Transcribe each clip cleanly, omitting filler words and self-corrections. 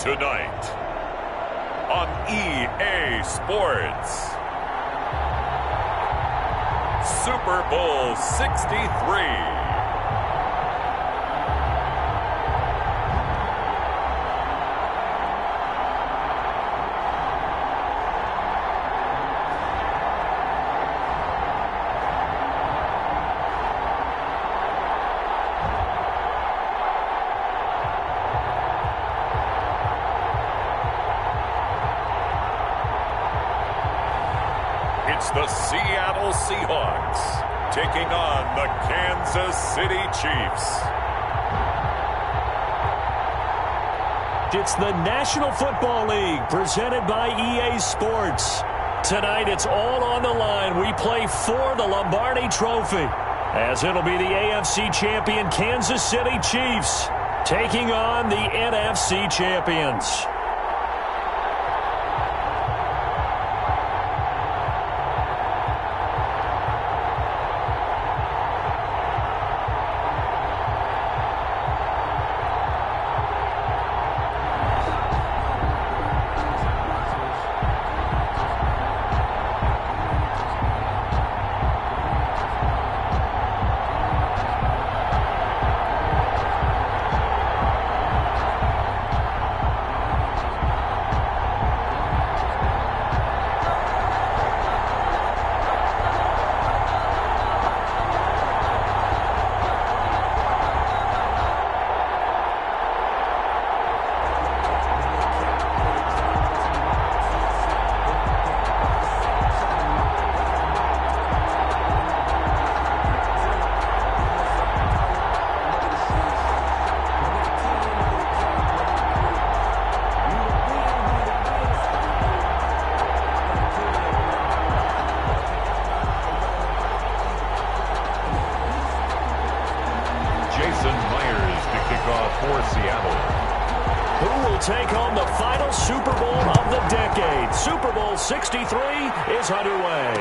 Tonight on EA Sports, Super Bowl 63. It's the Seattle Seahawks taking on the Kansas City Chiefs. It's the National Football League presented by EA Sports. Tonight it's all on the line. We play for the Lombardi Trophy, as it'll be the AFC champion Kansas City Chiefs taking on the NFC champions. For Seattle, who will take home the final Super Bowl of the decade? Super Bowl 63 is underway.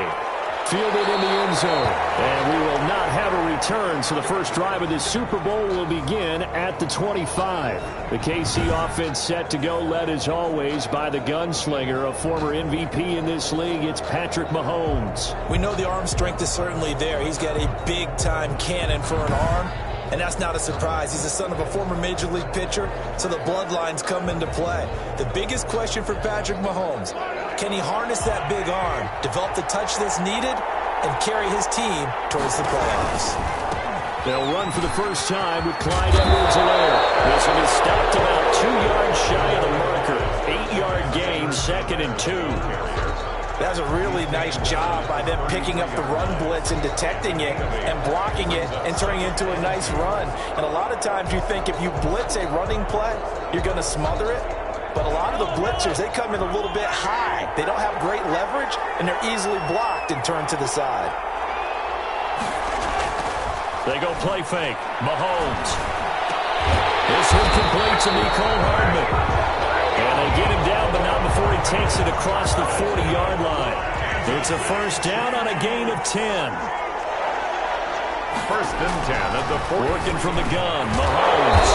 Fielded in the end zone. And we will not have a return, so the first drive of this Super Bowl will begin at the 25. The KC offense set to go, led as always by the gunslinger, a former MVP in this league. It's Patrick Mahomes. We know the arm strength is certainly there. He's got a big-time cannon for an arm. And that's not a surprise. He's the son of a former Major League pitcher, so the bloodlines come into play. The biggest question for Patrick Mahomes, can he harness that big arm, develop the touch that's needed, and carry his team towards the playoffs? They'll run for the first time with Clyde Edwards-Helaire. This will be stopped about 2 yards shy of the marker. 8-yard gain, 2nd and 2. That was a really nice job by them picking up the run blitz and detecting it and blocking it and turning it into a nice run. And a lot of times you think if you blitz a running play, you're going to smother it. But a lot of the blitzers, they come in a little bit high. They don't have great leverage, and they're easily blocked and turned to the side. They go play fake. Mahomes. This one complete to Mecole Hardman. And they get him down, but not before he takes it across the 40-yard line. It's a first down on a gain of 10. First and 10 at the 40. Working from the gun, Mahomes.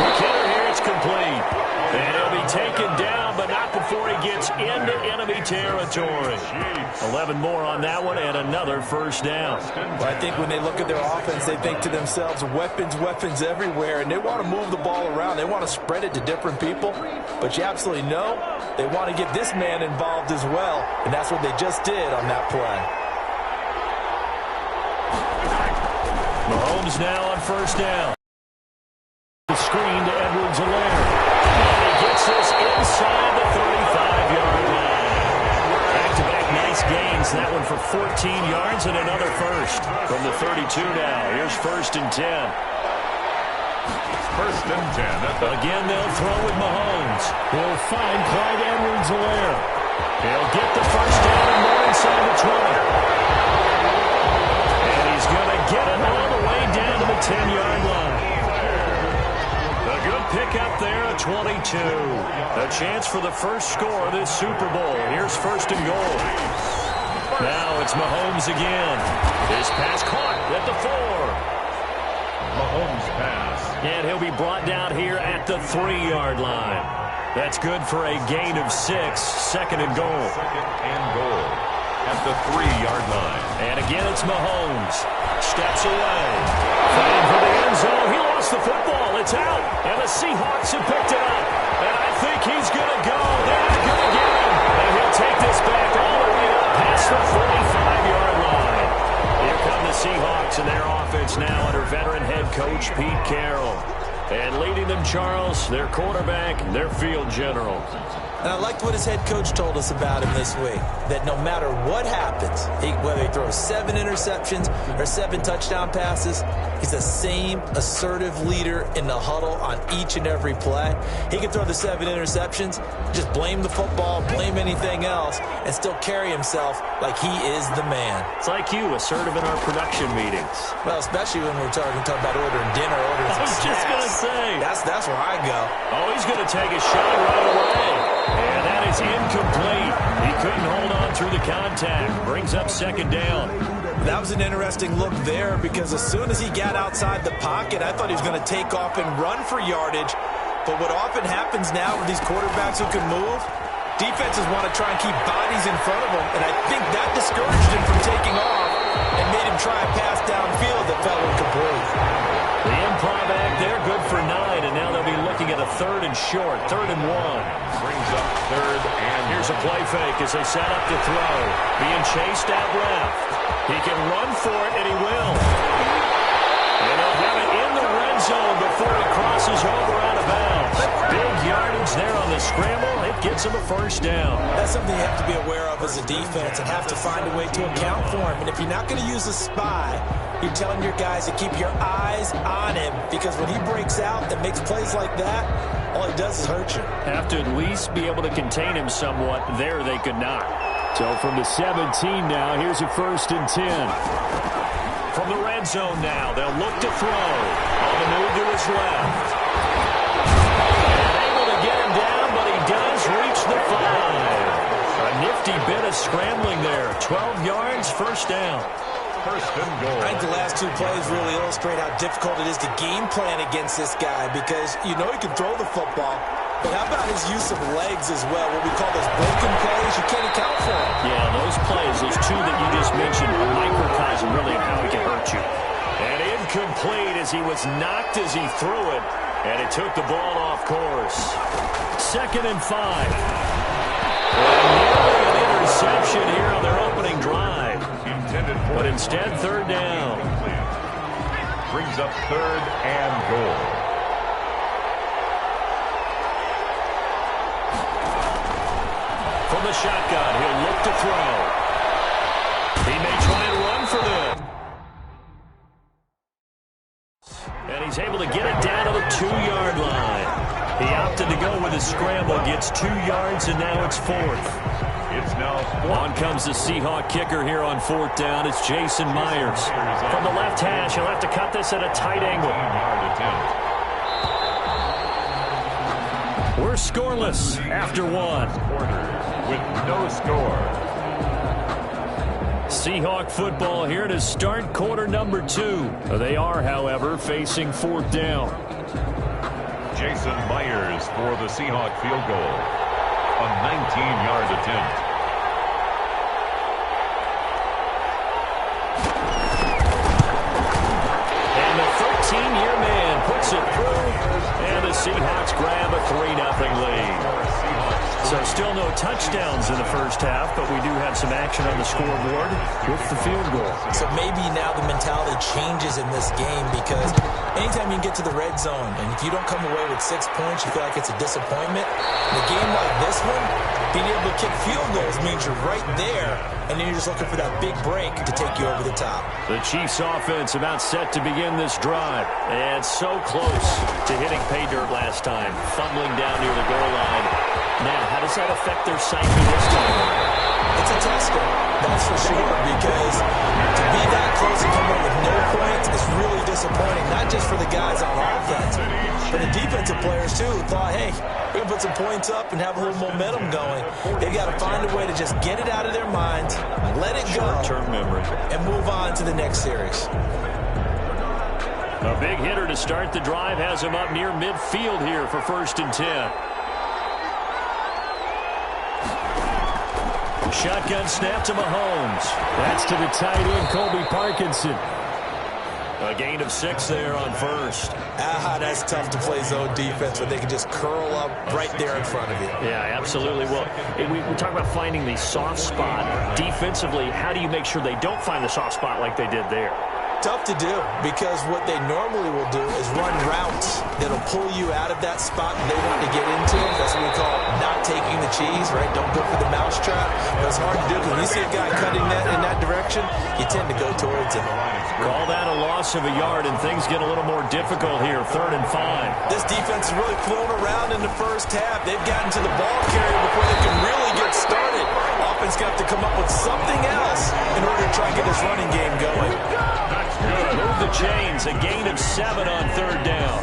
The killer here, it's complete. And he'll be taken down, but not before he gets into enemy territory. 11 more on that one, and another first down. Well, I think when they look at their offense, they think to themselves, weapons, weapons everywhere, and they want to move the ball around. They want to spread it to different people, but you absolutely know they want to get this man involved as well, and that's what they just did on that play. Mahomes now on first down. The screen to Edwards-Helaire. And he gets this inside the 35-yard line. Back-to-back nice gains. That one for 14 yards and another first. From the 32 now. Here's first and 10. First and 10. Again, they'll throw with Mahomes. He'll find Clyde Edwards-Helaire. He'll get the first down and more inside the 20. And he's going to get it all the way down to the 10-yard line. A good pickup there at 22. A chance for the first score of this Super Bowl. Here's first and goal. Now it's Mahomes again. This pass caught at the 4. Mahomes pass. And he'll be brought down here at the 3-yard line. That's good for a gain of 6. Second and goal. Second and goal at the 3-yard line. And again, it's Mahomes. Steps away. Fighting for the end zone. He lost the football. It's out. And the Seahawks have picked it up. And I think he's going to go. They're not going to get him. And he'll take this back all the way up past the 45-yard line. Here come the Seahawks and their offense now under veteran head coach Pete Carroll. And leading them, Charles, their quarterback, their field general. And I liked what his head coach told us about him this week, that no matter what happens, whether he throws 7 interceptions or 7 touchdown passes, he's the same assertive leader in the huddle on each and every play. He can throw the 7 interceptions, just blame the football, blame anything else, and still carry himself like he is the man. It's like you, assertive in our production meetings. Well, especially when we're talking about ordering dinner, ordering some snacks. I was just going to say. That's where I go. Oh, he's going to take a shot right away. And that is incomplete. He couldn't hold on through the contact. Brings up second down. That was an interesting look there because as soon as he got outside the pocket, I thought he was going to take off and run for yardage. But what often happens now with these quarterbacks who can move, defenses want to try and keep bodies in front of them. And I think that discouraged him from taking off and made him try a pass downfield that fell incomplete. The improv act there, good for 9, and now they'll be looking at a 3rd and short, 3rd and 1. Brings up 3rd and here's a play fake as they set up to throw. Being chased out left. He can run for it, and he will. And they'll have it in the red zone before he crosses over out of bounds. Big yardage there on the scramble. It gets him a first down. That's something you have to be aware of as a defense and have to find a way to account for him. And if you're not going to use a spy, you're telling your guys to keep your eyes on him because when he breaks out and makes plays like that, all he does is hurt you. Have to at least be able to contain him somewhat. There they could not. So from the 17 now, here's a 1st and 10. From the red zone now, they'll look to throw. On the move to his left. And able to get him down, but he does reach the 5. A nifty bit of scrambling there. 12 yards, first down. 1st and goal. I think the last 2 plays really illustrate how difficult it is to game plan against this guy because you know he can throw the football, but how about his use of legs as well, what we call those broken plays? You can't account for them. Yeah, those plays, those 2 that you just mentioned, a microcosm really of how he can hurt you. And incomplete as he was knocked as he threw it, and it took the ball off course. 2nd and 5. And nearly an interception here on their opening drive. But instead, 3rd down. Brings up 3rd and goal. From the shotgun, he'll look to throw. He may try and run for them. And he's able to get it down to the 2-yard line. He opted to go with his scramble, gets 2 yards, and now it's 4th. It's now on comes the Seahawk kicker here on 4th down. It's Jason Myers. From the left hash, he'll have to cut this at a tight angle. We're scoreless after 1. With no score. Seahawk football here to start quarter number 2. They are, however, facing 4th down. Jason Myers for the Seahawk field goal. A 19-yard attempt. And the 13-year man puts it through, and the Seahawks grab a 3-0 lead. So still no touchdowns in the first half, but we do have some action on the scoreboard with the field goal. So maybe now the mentality changes in this game because anytime you can get to the red zone, and if you don't come away with 6 points, you feel like it's a disappointment. In a game like this one, being able to kick field goals means you're right there, and then you're just looking for that big break to take you over the top. The Chiefs offense about set to begin this drive, and so close to hitting pay dirt last time, fumbling down near the goal line. Now, how does that affect their psyche this time? It's a tester, that's for sure, because to be that close and come up with no points is really disappointing, not just for the guys on offense, but the defensive players, too, who thought, hey, we're going to put some points up and have a little momentum going. They've got to find a way to just get it out of their minds, let it go, short-term memory, and move on to the next series. A big hitter to start the drive has him up near midfield here for 1st and 10. Shotgun snap to Mahomes. That's to the tight end, Colby Parkinson. A gain of 6 there on first. That's tough to play zone defense when they can just curl up right there in front of you. Yeah, absolutely. Well, we talk about finding the soft spot. Defensively, how do you make sure they don't find the soft spot like they did there? Tough to do, because what they normally will do is run routes that'll pull you out of that spot they want to get into. That's what we call not taking the cheese, right? Don't go for the mousetrap. But it's hard to do, because when you see a guy cutting that in that direction, you tend to go towards him. Call that a loss of a yard, and things get a little more difficult here, 3rd and 5. This defense has really flown around in the first half. They've gotten to the ball carrier before they can really get started. Offense got to come up with something else in order to try and get this running game going. Move the chains, a gain of 7 on 3rd down.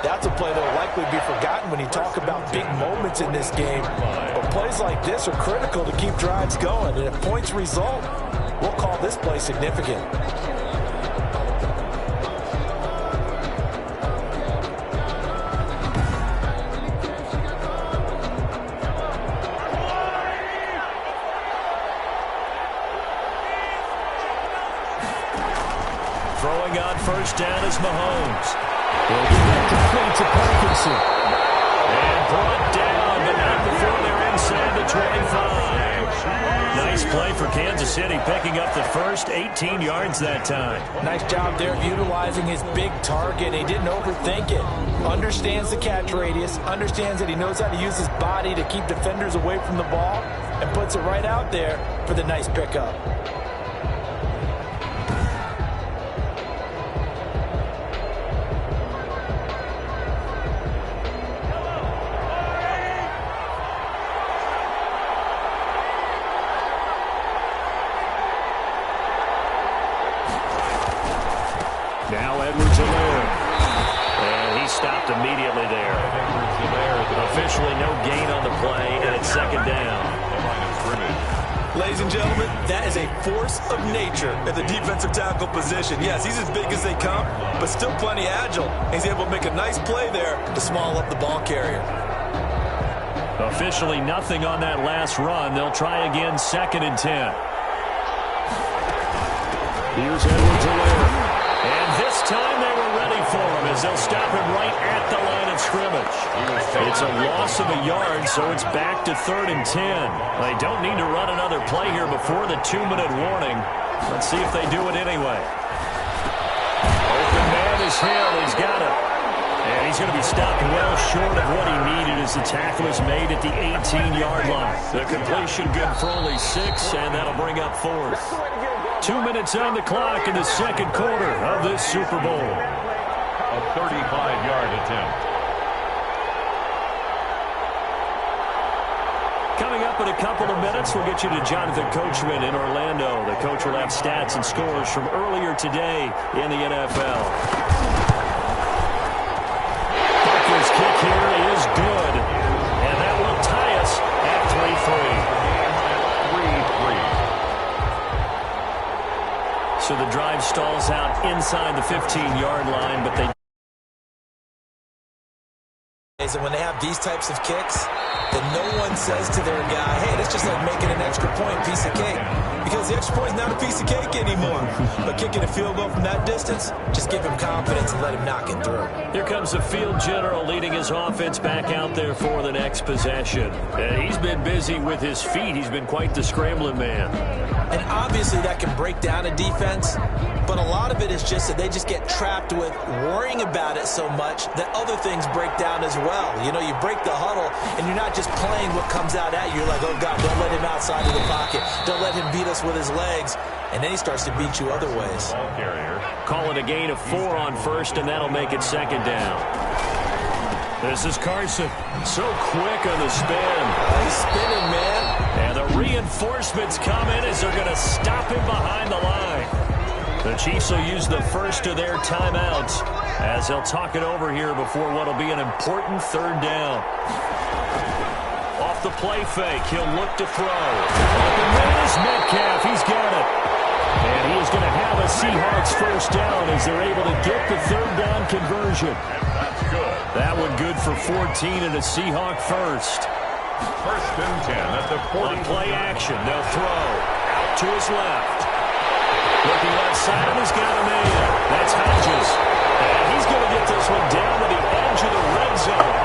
That's a play that will likely be forgotten when you talk about big moments in this game. But plays like this are critical to keep drives going. And if points result, we'll call this play significant. Throwing on first down is Mahomes. He'll get that complete to Parkinson. And brought down, but not before they're inside the 25. Nice play for Kansas City, picking up the first 18 yards that time. Nice job there of utilizing his big target. He didn't overthink it. Understands the catch radius, understands that he knows how to use his body to keep defenders away from the ball, and puts it right out there for the nice pickup. Stopped immediately there. Officially no gain on the play, and it's 2nd down. Ladies and gentlemen, that is a force of nature at the defensive tackle position. Yes, he's as big as they come, but still plenty agile. He's able to make a nice play there to small up the ball carrier. Officially nothing on that last run. They'll try again, 2nd and 10. Here's Edwards-Helaire. And this time they were ready for him as they'll stop him right at the line of scrimmage. It's a loss of a yard, so it's back to 3rd and 10. They don't need to run another play here before the 2-minute warning. Let's see if they do it anyway. Open man is here. He's got it. And he's going to be stopped well short of what he needed as the tackle is made at the 18-yard line. The completion good for only 6, and that'll bring up 4th. 2 minutes on the clock in the 2nd quarter of this Super Bowl. A 35-yard attempt. Coming up in a couple of minutes, we'll get you to Jonathan Coachman in Orlando. The coach will have stats and scores from earlier today in the NFL. Parker's kick here is good, and that will tie us at 3-3. So the drive stalls out inside the 15-yard line, but they... And when they have these types of kicks, then no one says to their guy, hey, that's just like making an extra point piece of cake. Because the extra point is not a piece of cake anymore. But kicking a field goal from that distance, just give him confidence and let him knock it through. Here comes the field general leading his offense back out there for the next possession. And he's been busy with his feet. He's been quite the scrambling man. And obviously that can break down a defense, but a lot of it is just that they just get trapped with worrying about it so much that other things break down as well. You know, you break the huddle, and you're not just playing what comes out at you. You're like, oh, God, don't let him outside of the pocket. Don't let him beat us with his legs. And then he starts to beat you other ways. Ball carrier. Call it a gain of 4 on first, and that'll make it 2nd down. This is Carson. So quick on the spin. He's spinning, man. And the reinforcements come in as they're going to stop him behind the line. The Chiefs will use the first of their timeouts as they'll talk it over here before what will be an important 3rd down. Off the play fake, he'll look to throw. Open man is Metcalf. He's got it. And he is going to have a Seahawks first down as they're able to get the 3rd down conversion. That's good. That one good for 14 and a Seahawk first. First and 10 at the 40. On play action, they'll throw. Out to his left. Looking left side, and he's got a man. That's Hodges. And he's going to get this one down to the edge of the red zone.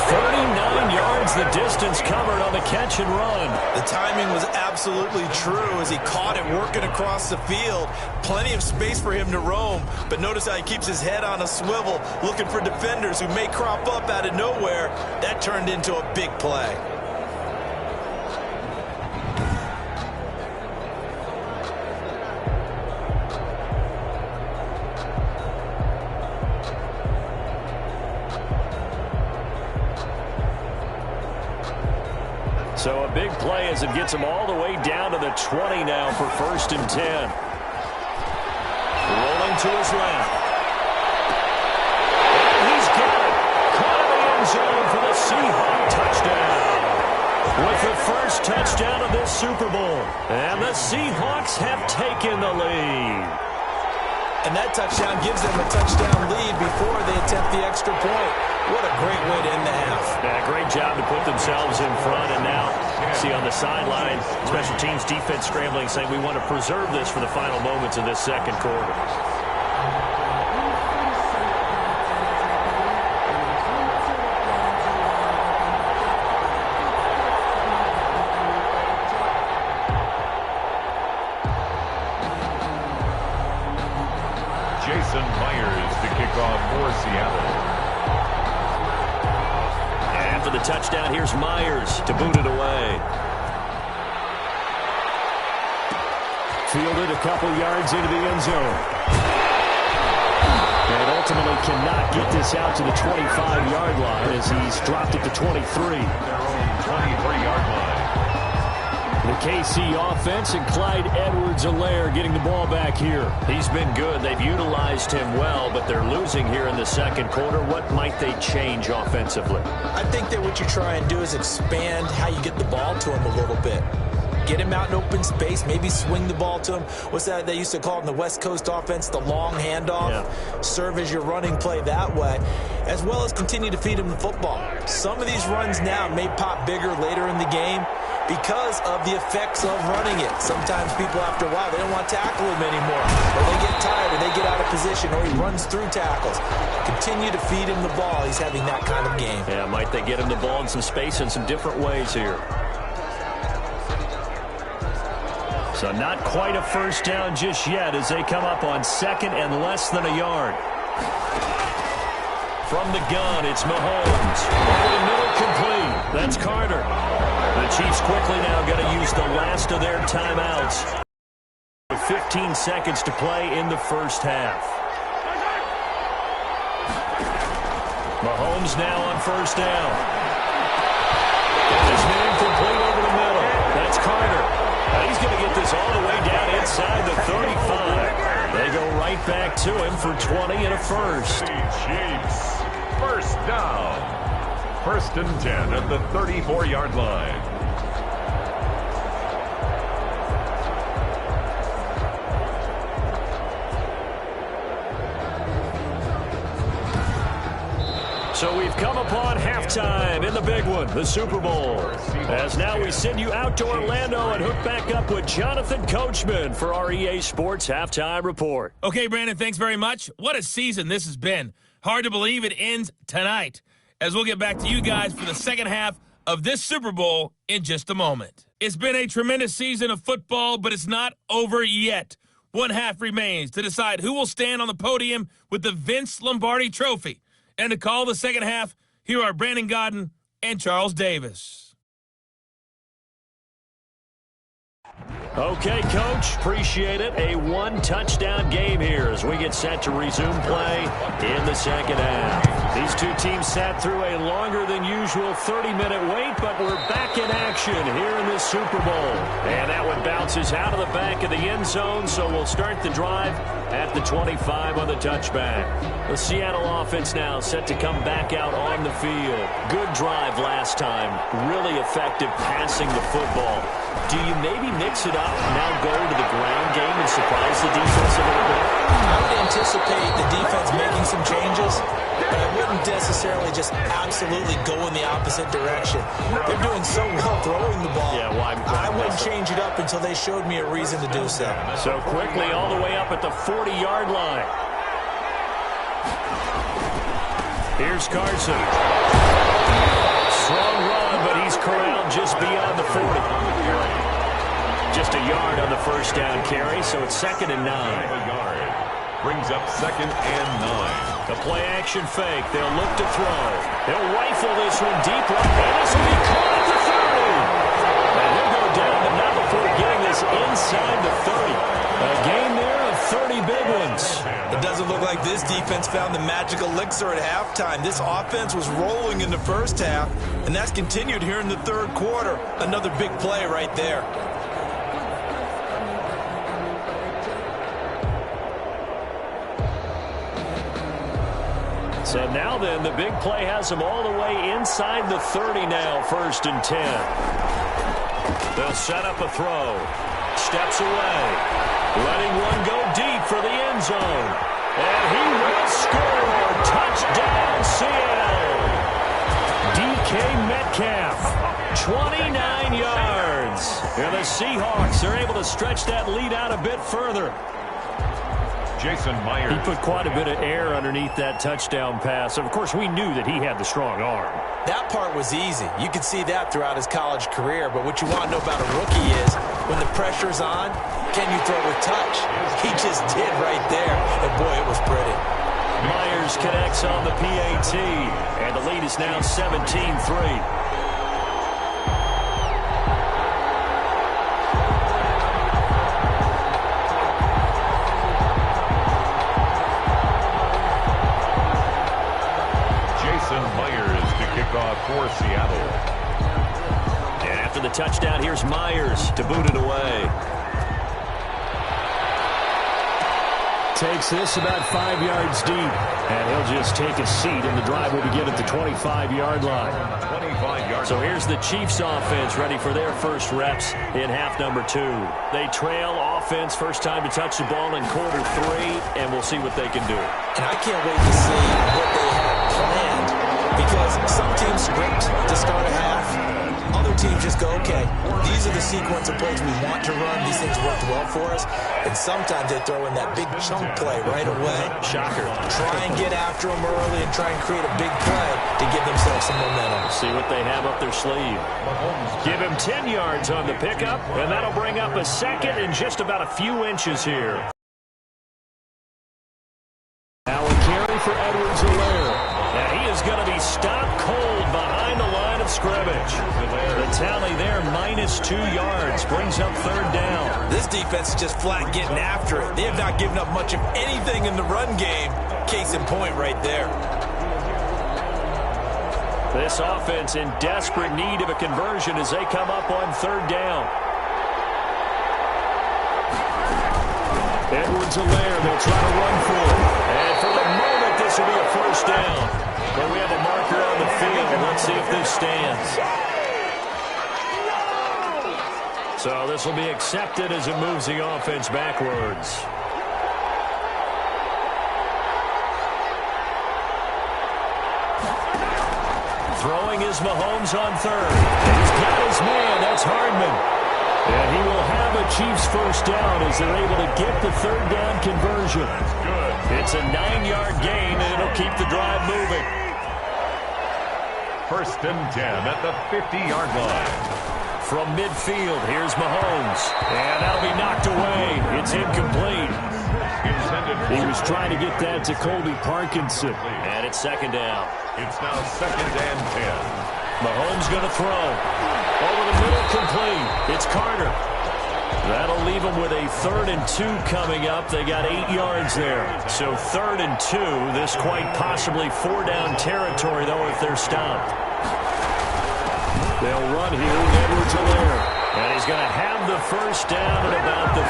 39 yards the distance covered on the catch and run. The timing was absolutely true as he caught it working across the field. Plenty of space for him to roam, but notice how he keeps his head on a swivel looking for defenders who may crop up out of nowhere. That turned into a big play. So a big play as it gets him all the way down to the 20 now for first and 10. Rolling to his left. And he's got it. Caught in the end zone for the Seahawks touchdown. With the first touchdown of this Super Bowl. And the Seahawks have taken the lead. And that touchdown gives them a touchdown lead before they attempt the extra point. What a great way to end the half. Yeah, great job to put themselves in front. And now, see on the sideline, special teams defense scrambling, saying we want to preserve this for the final moments of this second quarter. Jason Myers to kick off for Seattle. And for the touchdown, here's Myers to boot it away. Fielded a couple yards into the end zone. And ultimately cannot get this out to the 25-yard line as he's dropped it to 23. Their own 23-yard line. The KC offense and Clyde Edwards-Helaire getting the ball back here. He's been good. They've utilized him well, but they're losing here in the second quarter. What might they change offensively? I think that what you try and do is expand how you get the ball to him a little bit. Get him out in open space, maybe swing the ball to him. What's that they used to call it in the West Coast offense, the long handoff? Yeah. Serve as your running play that way, as well as continue to feed him the football. Some of these runs now may pop bigger later in the game because of the effects of running it. Sometimes people, after a while, they don't want to tackle him anymore, or they get tired, or they get out of position, or he runs through tackles. Continue to feed him the ball. He's having that kind of game. Yeah, might they get him the ball in some space in some different ways here. So not quite a first down just yet as they come up on second and less than a yard. From the gun, it's Mahomes. Over the middle, complete. That's Carter. The Chiefs quickly now got to use the last of their timeouts. With 15 seconds to play in the first half. Mahomes now on first down. His man complete over the middle. That's Carter. He's going to get this all the way down inside the 35. They go right back to him for 20 and a first. Chiefs. First down. First and 10 at the 34-yard line. So we've come upon halftime in the big one, the Super Bowl. As now we send you out to Orlando and hook back up with Jonathan Coachman for our EA Sports Halftime Report. Okay, Brandon, thanks very much. What a season this has been. Hard to believe it ends tonight, as we'll get back to you guys for the second half of this Super Bowl in just a moment. It's been a tremendous season of football, but it's not over yet. One half remains to decide who will stand on the podium with the Vince Lombardi Trophy. And to call the second half, here are Brandon Godden and Charles Davis. Okay, Coach, appreciate it. A one-touchdown game here as we get set to resume play in the second half. These two teams sat through a longer-than-usual 30-minute wait, but we're back in action here in this Super Bowl. And that one bounces out of the back of the end zone, so we'll start the drive at the 25 on the touchback. The Seattle offense now set to come back out on the field. Good drive last time. Really effective passing the football. Do you maybe mix it up, now go to the ground game and surprise the defense a little bit? I would anticipate the defense making some changes. but I wouldn't necessarily just absolutely go in the opposite direction. They're doing so well throwing the ball. Yeah, why I wouldn't change it up until they showed me a reason to do so. So quickly all the way up at the 40-yard line. Here's Carson. Strong run, but he's corralled just beyond the 40. Just a yard on the first down carry, so it's 2nd and 9. A yard. Brings up 2nd and 9. The play-action fake. They'll look to throw. They'll rifle this one deep right, and this will be caught at the 30. And he'll go down, but not before getting this inside the 30. A gain there of 30 big ones. It doesn't look like this defense found the magic elixir at halftime. This offense was rolling in the first half, and that's continued here in the third quarter. Another big play right there. So now then, the big play has them all the way inside the 30 now, 1st and 10. They'll set up a throw. Steps away. Letting one go deep for the end zone. And he will score. Touchdown, Seattle. DK Metcalf, 29 yards. And the Seahawks are able to stretch that lead out a bit further. Jason Myers. He put quite a bit of air underneath that touchdown pass. Of course, we knew that he had the strong arm. That part was easy. You could see that throughout his college career. But what you want to know about a rookie is when the pressure's on, can you throw with touch? He just did right there. And, boy, it was pretty. Myers connects on the PAT. And the lead is now 17-3. For Seattle. And after the touchdown, here's Myers to boot it away. Takes this about 5 yards deep. And he'll just take a seat, and the drive will begin at the 25-yard line. 25-yard. So here's the Chiefs offense ready for their first reps in half number 2. They trail offense, first time to touch the ball in quarter 3, and we'll see what they can do. And I can't wait to see what they have planned. Because some teams script to start a half. Other teams just go, okay, these are the sequence of plays we want to run. These things worked well for us. And sometimes they throw in that big chunk play right away. Shocker. Try and get after them early and try and create a big play to give themselves some momentum. See what they have up their sleeve. Give him 10 yards on the pickup, and that'll bring up a 2nd and just about a few inches here. Now a carry for Edwards-Helaire. And he is going to be stopped cold behind the line of scrimmage. The tally there, -2 yards, brings up 3rd down. This defense is just flat getting after it. They have not given up much of anything in the run game. Case in point right there. This offense in desperate need of a conversion as they come up on 3rd down. Edwards-Helaire, they'll try to run for it. And for the moment, this will be a 1st down. But we have a marker on the field. Let's see if this stands. So this will be accepted as it moves the offense backwards. Throwing is Mahomes on 3rd. He's got his man. That's Hardman. And he will have a Chiefs 1st down as they're able to get the 3rd down conversion. Good. It's a 9-yard gain, and it'll keep the drive moving. 1st and 10 at the 50-yard line. From midfield, here's Mahomes. And that'll be knocked away. It's incomplete. He was trying to get that to Colby Parkinson. And it's 2nd down. It's now 2nd and 10. Mahomes going to throw. Over the middle, complete. It's Carter. That'll leave them with a 3rd and 2 coming up. They got 8 yards there. So 3rd and 2. This quite possibly 4-down territory, though, if they're stopped. They'll run here with Edwards-Helaire. And he's going to have the 1st down at about the...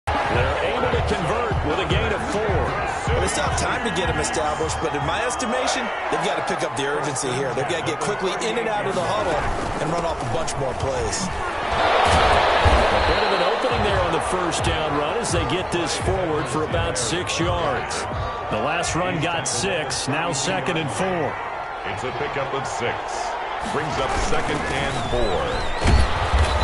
They're able to convert with a gain of 4. Well, it's not time to get them established, but in my estimation, they've got to pick up the urgency here. They've got to get quickly in and out of the huddle and run off a bunch more plays. A bit of an opening there on the 1st first down run as they get this forward for about 6 yards. The last run got 6, now 2nd and 4. It's a pickup of 6. Brings up 2nd and 4.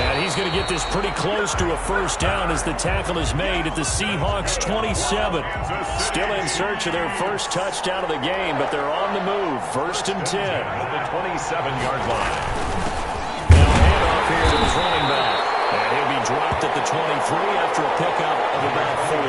And he's going to get this pretty close to a first down as the tackle is made at the Seahawks 27. Still in search of their first touchdown of the game, but they're on the move. 1st and 10. At the 27-yard line. Now handoff here to his running back. And he'll be dropped at the 23 after a pickup of about 4.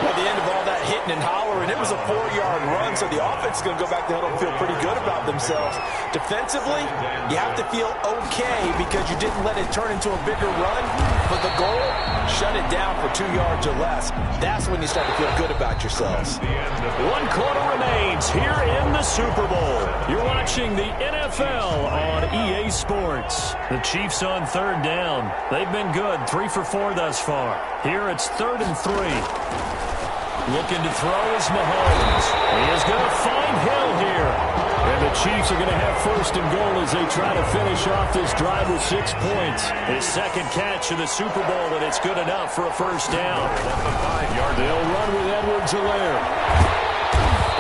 Well, the end of all that hitting and hollering, it was a 4-yard run, so the offense is going to go back to the huddle and feel pretty good about themselves. Defensively, you have to feel okay because you didn't let it turn into a bigger run, but the goal, shut it down for 2 yards or less. That's when you start to feel good about yourselves. 1 quarter remains here in the Super Bowl. You're watching the NFL on EA Sports. The Chiefs on 3rd down. They've been good, 3 for 4 thus far. Here it's 3rd and 3. Looking to throw is Mahomes. He is going to find Hill here. And the Chiefs are going to have 1st and goal as they try to finish off this drive with 6 points. His 2nd catch in the Super Bowl, and it's good enough for a first down. They'll run with Edwards-Helaire.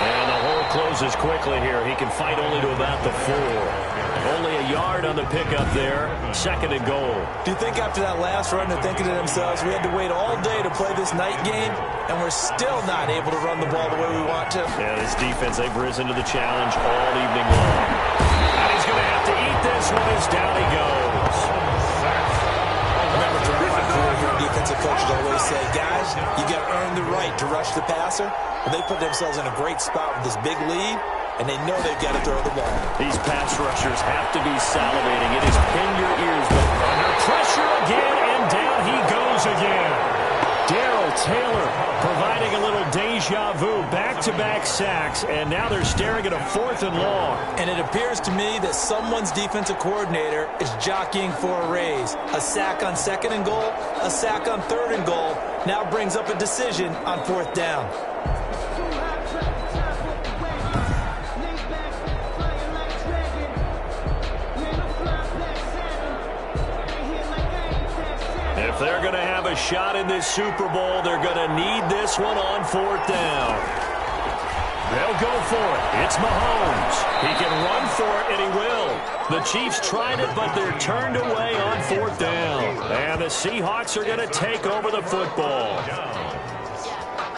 And the hole closes quickly here. He can fight only to about the 4. Only a yard on the pickup there. 2nd and goal. Do you think after that last run they're thinking to themselves, we had to wait all day to play this night game, and we're still not able to run the ball the way we want to? Yeah, this defense, they've risen to the challenge all evening long. And he's going to have to eat this one as down he goes. Remember, throughout my career here, defensive coaches always say, guys, you got to earn the right to rush the passer. And they put themselves in a great spot with this big lead, and they know they've got to throw the ball. These pass rushers have to be salivating. It is pin your ears, but under pressure again, and down he goes again. Darrell Taylor providing a little deja vu, back-to-back sacks, and now they're staring at a 4th and long. And it appears to me that someone's defensive coordinator is jockeying for a raise. A sack on 2nd and goal, a sack on 3rd and goal, now brings up a decision on 4th down. If they're going to have a shot in this Super Bowl, they're going to need this one on 4th down. They'll go for it. It's Mahomes. He can run for it, and he will. The Chiefs tried it, but they're turned away on 4th down. And the Seahawks are going to take over the football.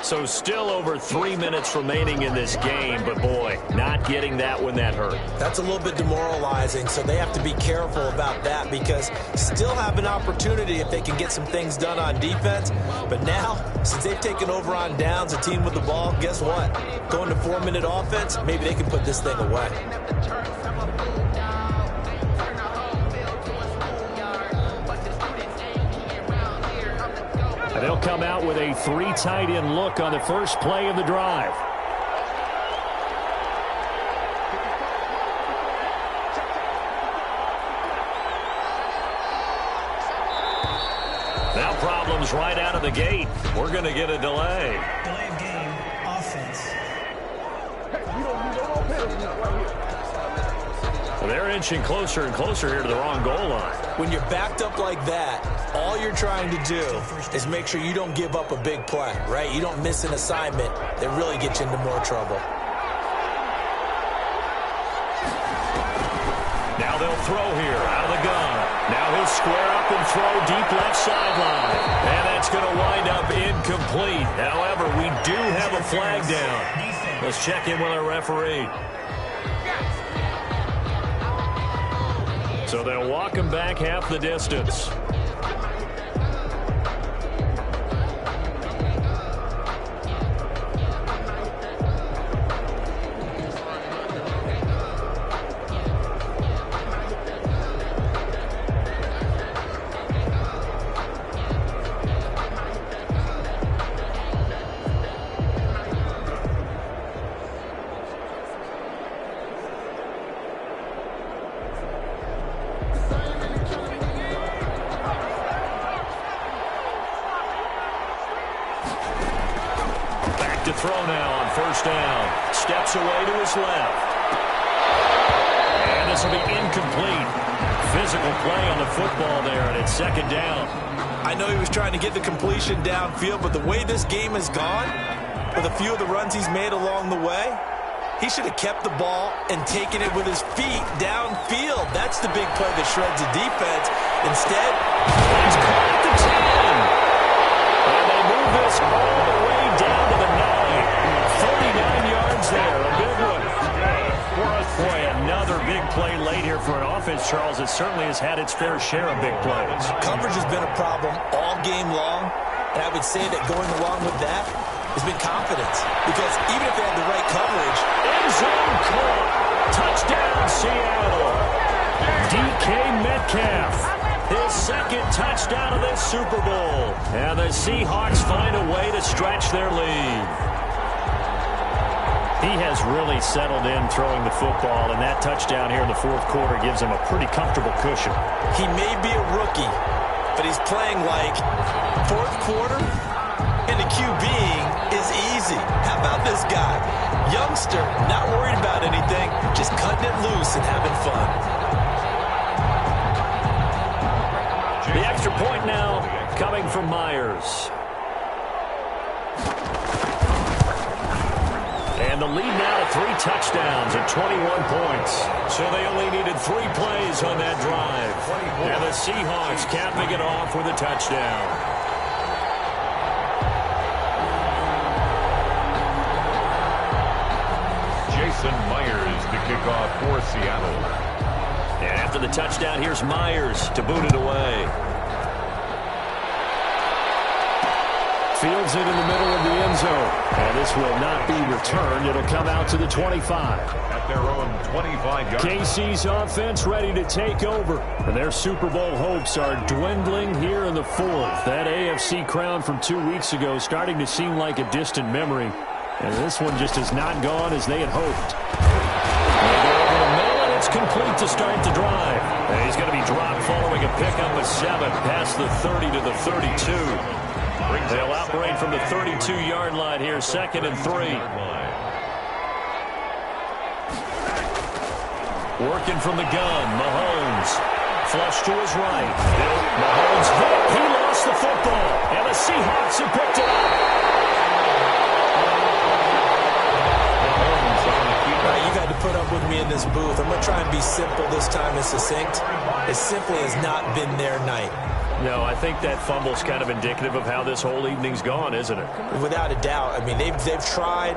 So still over 3 minutes remaining in this game, but boy, not getting that when that hurt. That's a little bit demoralizing, so they have to be careful about that because still have an opportunity if they can get some things done on defense. But now, since they've taken over on downs, a team with the ball, guess what? Going to 4-minute offense, maybe they can put this thing away. They'll come out with a 3 tight end look on the first play of the drive. Now problems right out of the gate. We're going to get a delay. Delay of game, offense. Well, they're inching closer and closer here to the wrong goal line. When you're backed up like that, all you're trying to do is make sure you don't give up a big play, right? You don't miss an assignment that really gets you into more trouble. Now they'll throw here out of the gun. Now he'll square up and throw deep left sideline. And that's going to wind up incomplete. However, we do have a flag down. Let's check in with our referee. So they'll walk him back half the distance. To throw now on first down. Steps away to his left. And this will be incomplete. Physical play on the football there, and it's 2nd down. I know he was trying to get the completion downfield, but the way this game has gone, with a few of the runs he's made along the way, he should have kept the ball and taken it with his feet downfield. That's the big play that shreds the defense. Instead, he's caught at the 10. And they move this all the way down to the 9. 49 yards there. A big one. Boy, another big play late here for an offense, Charles. It certainly has had its fair share of big plays. Coverage has been a problem all game long, and I would say that going along with that has been confidence. Because even if they had the right coverage, end zone caught. Touchdown, Seattle. DK Metcalf, his second touchdown of this Super Bowl. And the Seahawks find a way to stretch their lead. He has really settled in throwing the football, and that touchdown here in the fourth quarter gives him a pretty comfortable cushion. He may be a rookie, but he's playing like fourth quarter, and the QBing is easy. How about this guy? Youngster, not worried about anything, just cutting it loose and having fun. The extra point now coming from Myers. And the lead now to 3 touchdowns and 21 points. So they only needed 3 plays on that drive. And the Seahawks capping it off with a touchdown. Jason Myers to kick off for Seattle. And after the touchdown, here's Myers to boot it away. Fields it in the middle of the end zone. And this will not be returned. It'll come out to the 25. At their own 25-yard. KC's offense ready to take over. And their Super Bowl hopes are dwindling here in the fourth. That AFC crown from 2 weeks ago starting to seem like a distant memory. And this one just has not gone as they had hoped. They go over the middle, and it's complete to start the drive. And he's going to be dropped following a pickup of 7 past the 30 to the 32. They'll operate from the 32-yard line here, 2nd and 3. Working from the gun, Mahomes. Flush to his right. Mahomes hit. He lost the football. And the Seahawks have picked it up. You got to put up with me in this booth. I'm going to try and be simple this time and succinct. It simply has not been their night. No, I think that fumble's kind of indicative of how this whole evening's gone, isn't it? Without a doubt. I mean, they've tried,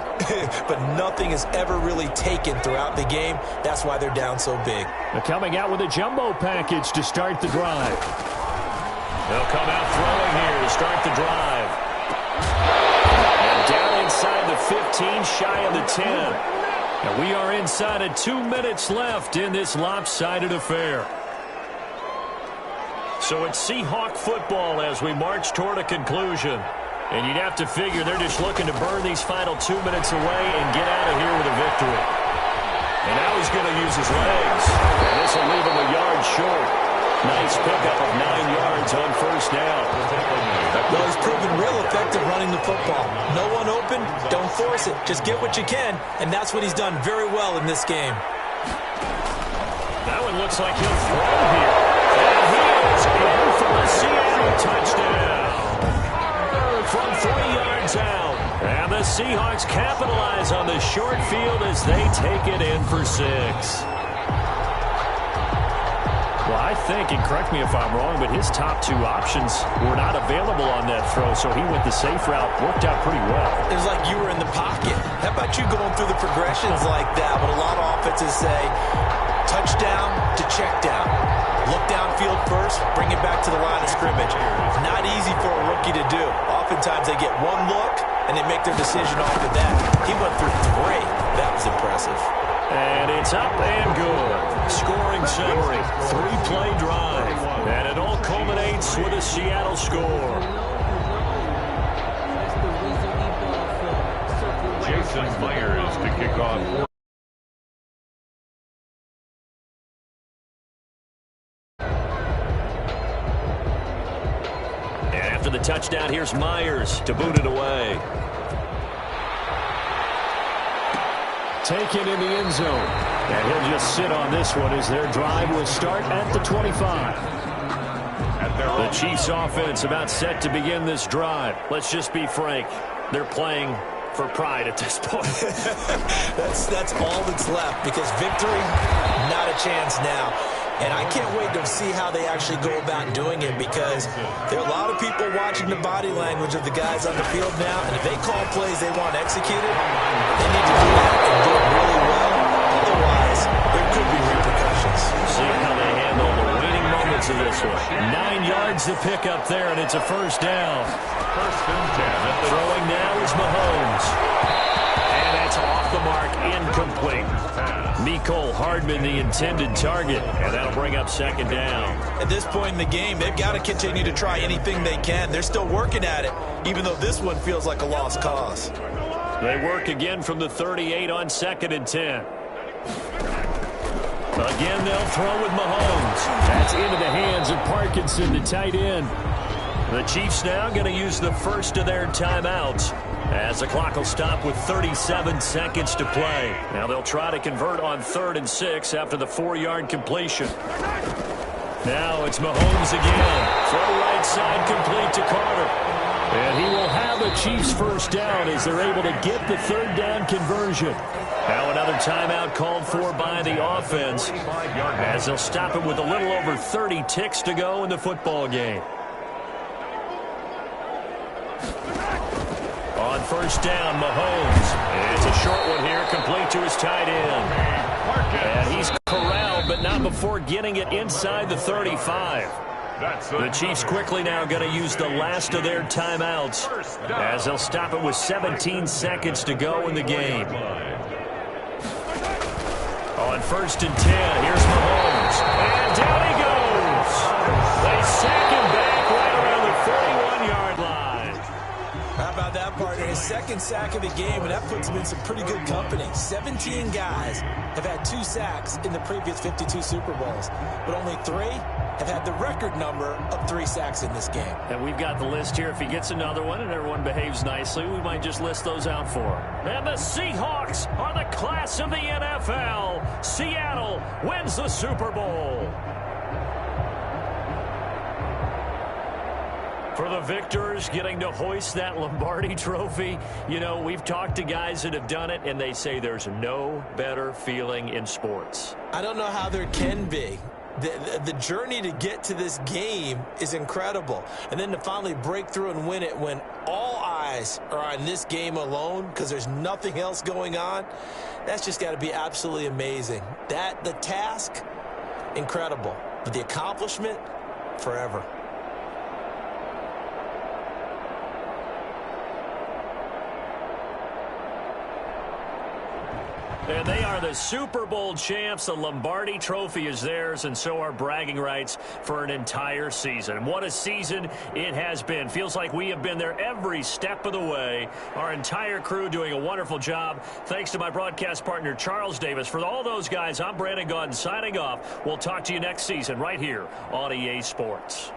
but nothing has ever really taken throughout the game. That's why they're down so big. They're coming out with a jumbo package to start the drive. They'll come out throwing here to start the drive. And down inside the 15, shy of the 10. And we are inside of 2 minutes left in this lopsided affair. So it's Seahawk football as we march toward a conclusion. And you'd have to figure they're just looking to burn these final 2 minutes away and get out of here with a victory. And now he's going to use his legs. And this will leave him a yard short. Nice pickup of 9 yards on first down. Well, he's proven real effective running the football. No one open, don't force it. Just get what you can, and that's what he's done very well in this game. That one looks like he'll throw here. And he is in for a Seattle touchdown. From 3 yards out. And the Seahawks capitalize on the short field as they take it in for 6. Well, I think, and correct me if I'm wrong, but his top 2 options were not available on that throw, so he went the safe route. Worked out pretty well. It was like you were in the pocket. How about you going through the progressions like that? But a lot of offenses say touchdown to check down. Look downfield first, bring it back to the line of scrimmage. Not easy for a rookie to do. Oftentimes they get one look, and they make their decision off of that. He went through 3. That was impressive. And it's up and good. Scoring summary, 3-play drive. And it all culminates with a Seattle score. Jason Myers to kick off. And after the touchdown, here's Myers to boot it away. Taken in the end zone. And he'll just sit on this one as their drive will start at the 25. At their The Chiefs offense about set to begin this drive. Let's just be frank. They're playing for pride at this point. That's all that's left, because victory, not a chance now. And I can't wait to see how they actually go about doing it, because there are a lot of people watching the body language of the guys on the field now, and if they call plays they want executed, they need to do that and do it really well. Otherwise, there could be repercussions. See how they handle the waning moments of this one. 9 yards to pick up there, and it's a first down. First and 10. Throwing now is Mahomes. And that's off the mark, incomplete. Mecole Hardman, the intended target, and that'll bring up second down. At this point in the game, they've got to continue to try anything they can. They're still working at it, even though this one feels like a lost cause. They work again from the 38 on 2nd and 10. Again, they'll throw with Mahomes. That's into the hands of Parkinson, the tight end. The Chiefs now going to use the first of their timeouts, as the clock will stop with 37 seconds to play. Now they'll try to convert on 3rd and 6 after the 4-yard completion. Now it's Mahomes again. Throw right side complete to Carter. And he will have a Chiefs first down as they're able to get the 3rd down conversion. Now another timeout called for by the offense, as they'll stop it with a little over 30 ticks to go in the football game. On first down, Mahomes. It's a short one here, complete to his tight end. And he's corralled, but not before getting it inside the 35. The Chiefs quickly now going to use the last of their timeouts, as they'll stop it with 17 seconds to go in the game. On 1st and 10, here's Mahomes. And down he goes. They sack him back right around the 41-yard line. How about that, partner? His 2nd sack of the game, and that puts him in some pretty good company. 17 guys have had 2 sacks in the previous 52 Super Bowls, but only 3 have had the record number of 3 sacks in this game. And we've got the list here. If he gets another one and everyone behaves nicely, we might just list those out for him. And the Seahawks are the class of the NFL. Seattle wins the Super Bowl. For the victors, getting to hoist that Lombardi trophy, you know, we've talked to guys that have done it, and they say there's no better feeling in sports. I don't know how there can be. The journey to get to this game is incredible. And then to finally break through and win it when all eyes are on this game alone because there's nothing else going on, that's just got to be absolutely amazing. The task, incredible. But the accomplishment, forever. And they are the Super Bowl champs. The Lombardi trophy is theirs, and so are bragging rights for an entire season. What a season it has been. Feels like we have been there every step of the way. Our entire crew doing a wonderful job. Thanks to my broadcast partner, Charles Davis. For all those guys, I'm Brandon Gaudin signing off. We'll talk to you next season right here on EA Sports.